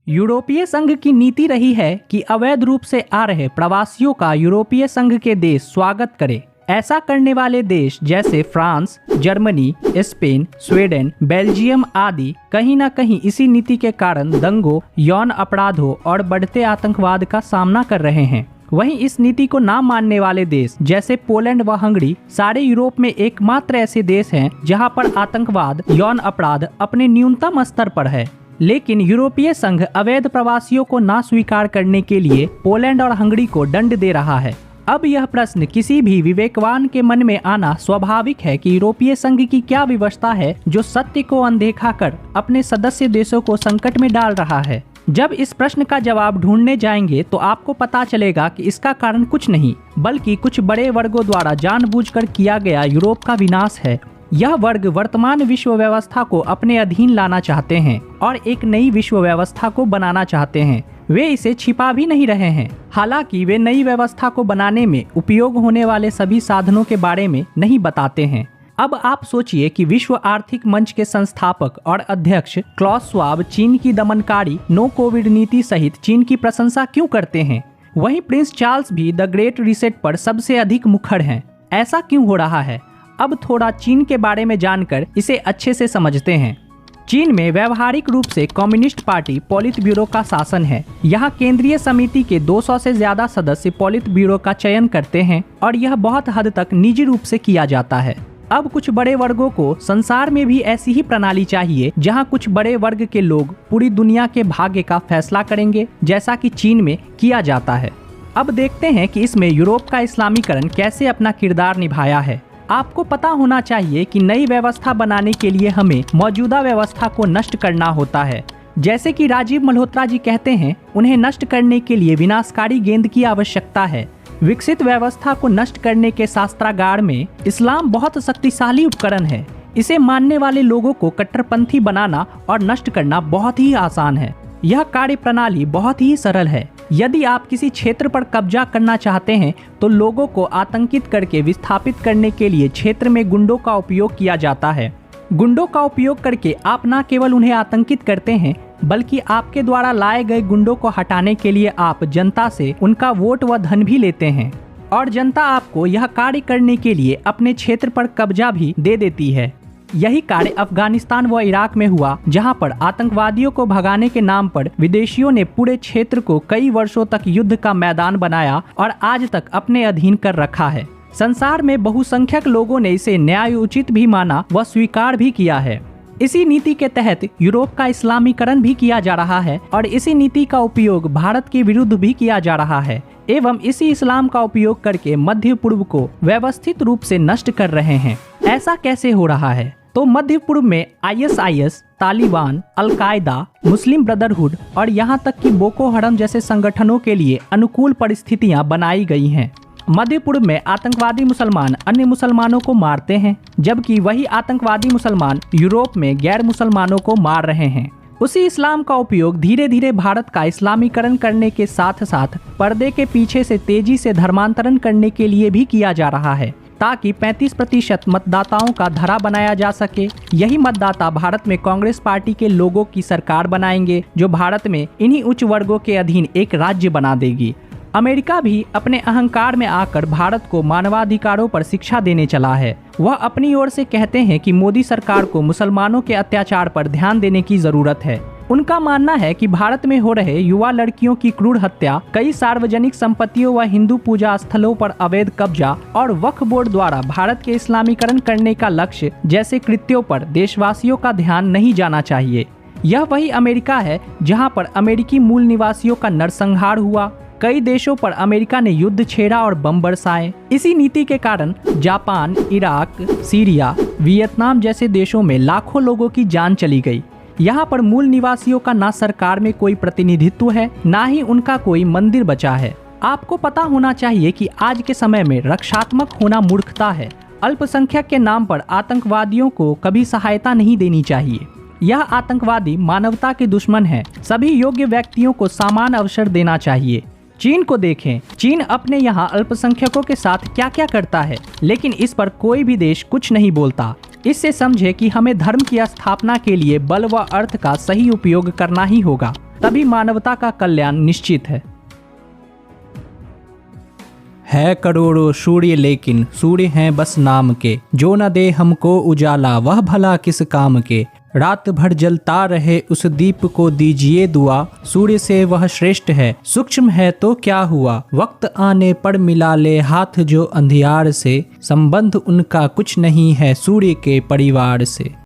यूरोपीय संघ की नीति रही है कि अवैध रूप से आ रहे प्रवासियों का यूरोपीय संघ के देश स्वागत करे। ऐसा करने वाले देश जैसे France, Germany, Spain, Sweden, Belgium आदि कहीं न कहीं इसी नीति के कारण दंगों, यौन अपराधों और बढ़ते आतंकवाद का सामना कर रहे हैं। वहीं इस नीति को ना मानने वाले देश जैसे पोलैंड व हंगरी सारे यूरोप में एकमात्र ऐसे देश हैं जहां पर आतंकवाद, यौन अपराध अपने न्यूनतम स्तर पर है। लेकिन यूरोपीय संघ अवैध प्रवासियों को ना स्वीकार करने के लिए पोलैंड और हंगरी को दंड दे रहा है। अब यह प्रश्न किसी भी विवेकवान के मन में आना स्वाभाविक है कि यूरोपीय संघ की क्या व्यवस्था है जो सत्य को अनदेखा कर अपने सदस्य देशों को संकट में डाल रहा है। जब इस प्रश्न का जवाब ढूंढने जाएंगे तो आपको पता चलेगा कि इसका कारण कुछ नहीं बल्कि कुछ बड़े वर्गों द्वारा जानबूझकर किया गया यूरोप का विनाश है। यह वर्ग वर्तमान विश्व व्यवस्था को अपने अधीन लाना चाहते हैं और एक नई विश्व व्यवस्था को बनाना चाहते हैं। वे इसे छिपा भी नहीं रहे हैं। हालांकि वे नई व्यवस्था को बनाने में उपयोग होने वाले सभी साधनों के बारे में नहीं बताते हैं। अब आप सोचिए कि विश्व आर्थिक मंच के संस्थापक और अध्यक्ष क्लॉस श्वाब चीन की दमनकारी नो कोविड नीति सहित चीन की प्रशंसा क्यों करते हैं? वहीं प्रिंस चार्ल्स भी द ग्रेट रीसेट पर सबसे अधिक मुखर हैं। ऐसा क्यों हो रहा है? अब थोड़ा चीन के बारे में जानकर इसे अच्छे से समझते हैं। चीन में व्यवहारिक रूप से कम्युनिस्ट पार्टी पॉलिट ब्यूरो का शासन है। यहाँ केंद्रीय समिति के 200 से ज्यादा सदस्य पॉलिट ब्यूरो का चयन करते हैं और यह बहुत हद तक निजी रूप से किया जाता है। अब कुछ बड़े वर्गों को संसार में भी ऐसी ही प्रणाली चाहिए जहां कुछ बड़े वर्ग के लोग पूरी दुनिया के भाग्य का फैसला करेंगे, जैसा कि चीन में किया जाता है। अब देखते हैं कि इसमें यूरोप का इस्लामीकरण कैसे अपना किरदार निभाया है। आपको पता होना चाहिए कि नई व्यवस्था बनाने के लिए हमें मौजूदा व्यवस्था को नष्ट करना होता है। जैसे कि राजीव मल्होत्रा जी कहते हैं, उन्हें नष्ट करने के लिए विनाशकारी गेंद की आवश्यकता है। विकसित व्यवस्था को नष्ट करने के शास्त्रागार में इस्लाम बहुत शक्तिशाली उपकरण है। इसे मानने वाले लोगों को कट्टरपंथी बनाना और नष्ट करना बहुत ही आसान है। यह कार्य प्रणाली बहुत ही सरल है। यदि आप किसी क्षेत्र पर कब्जा करना चाहते हैं तो लोगों को आतंकित करके विस्थापित करने के लिए क्षेत्र में गुंडों का उपयोग किया जाता है। गुंडों का उपयोग करके आप न केवल उन्हें आतंकित करते हैं बल्कि आपके द्वारा लाए गए गुंडों को हटाने के लिए आप जनता से उनका वोट व धन भी लेते हैं और जनता आपको यह कार्य करने के लिए अपने क्षेत्र पर कब्जा भी दे देती है। यही कार्य अफगानिस्तान व इराक में हुआ, जहां पर आतंकवादियों को भगाने के नाम पर विदेशियों ने पूरे क्षेत्र को कई वर्षों तक युद्ध का मैदान बनाया और आज तक अपने अधीन कर रखा है। संसार में बहुसंख्यक लोगों ने इसे न्यायोचित भी माना व स्वीकार भी किया है। इसी नीति के तहत यूरोप का इस्लामीकरण भी किया जा रहा है और इसी नीति का उपयोग भारत के विरुद्ध भी किया जा रहा है एवं इसी इस्लाम का उपयोग करके मध्य पूर्व को व्यवस्थित रूप से नष्ट कर रहे हैं। ऐसा कैसे हो रहा है? तो मध्य पूर्व में ISIS, तालिबान, अल-कायदा, मुस्लिम ब्रदरहुड और यहाँ तक कि बोको हरम जैसे संगठनों के लिए अनुकूल परिस्थितियाँ बनाई गई हैं। मध्य पूर्व में आतंकवादी मुसलमान अन्य मुसलमानों को मारते हैं, जबकि वही आतंकवादी मुसलमान यूरोप में गैर मुसलमानों को मार रहे हैं। उसी इस्लाम का उपयोग धीरे धीरे भारत का इस्लामीकरण करने के साथ साथ पर्दे के पीछे से तेजी से धर्मांतरण करने के लिए भी किया जा रहा है, ताकि 35% मतदाताओं का धरा बनाया जा सके। यही मतदाता भारत में कांग्रेस पार्टी के लोगों की सरकार बनाएंगे, जो भारत में इन्हीं उच्च वर्गों के अधीन एक राज्य बना देगी। अमेरिका भी अपने अहंकार में आकर भारत को मानवाधिकारों पर शिक्षा देने चला है। वह अपनी ओर से कहते हैं कि मोदी सरकार को मुसलमानों के अत्याचार पर ध्यान देने की जरूरत है। उनका मानना है कि भारत में हो रहे युवा लड़कियों की क्रूर हत्या, कई सार्वजनिक संपत्तियों व हिंदू पूजा स्थलों पर अवैध कब्जा और वक्फ बोर्ड द्वारा भारत के इस्लामीकरण करने का लक्ष्य जैसे कृत्यों पर देशवासियों का ध्यान नहीं जाना चाहिए। यह वही अमेरिका है जहां पर अमेरिकी मूल निवासियों का नरसंहार हुआ। कई देशों पर अमेरिका ने युद्ध छेड़ा और बम बरसाए। इसी नीति के कारण जापान, इराक, सीरिया, वियतनाम जैसे देशों में लाखों लोगों की जान चली गई। यहाँ पर मूल निवासियों का ना सरकार में कोई प्रतिनिधित्व है, ना ही उनका कोई मंदिर बचा है। आपको पता होना चाहिए कि आज के समय में रक्षात्मक होना मूर्खता है। अल्पसंख्यक के नाम पर आतंकवादियों को कभी सहायता नहीं देनी चाहिए। यह आतंकवादी मानवता के दुश्मन है। सभी योग्य व्यक्तियों को समान अवसर देना चाहिए। चीन को देखें, चीन अपने यहाँ अल्पसंख्यकों के साथ क्या क्या करता है, लेकिन इस पर कोई भी देश कुछ नहीं बोलता। इससे समझे कि हमें धर्म की स्थापना के लिए बल व अर्थ का सही उपयोग करना ही होगा। तभी मानवता का कल्याण निश्चित है करोड़ों सूर्य लेकिन सूर्य हैं बस नाम के, जो न दे हमको उजाला वह भला किस काम के। रात भर जलता रहे उस दीप को दीजिए दुआ, सूर्य से वह श्रेष्ठ है सूक्ष्म है तो क्या हुआ। वक्त आने पर मिला ले हाथ जो अंधियार से, संबंध उनका कुछ नहीं है सूर्य के परिवार से।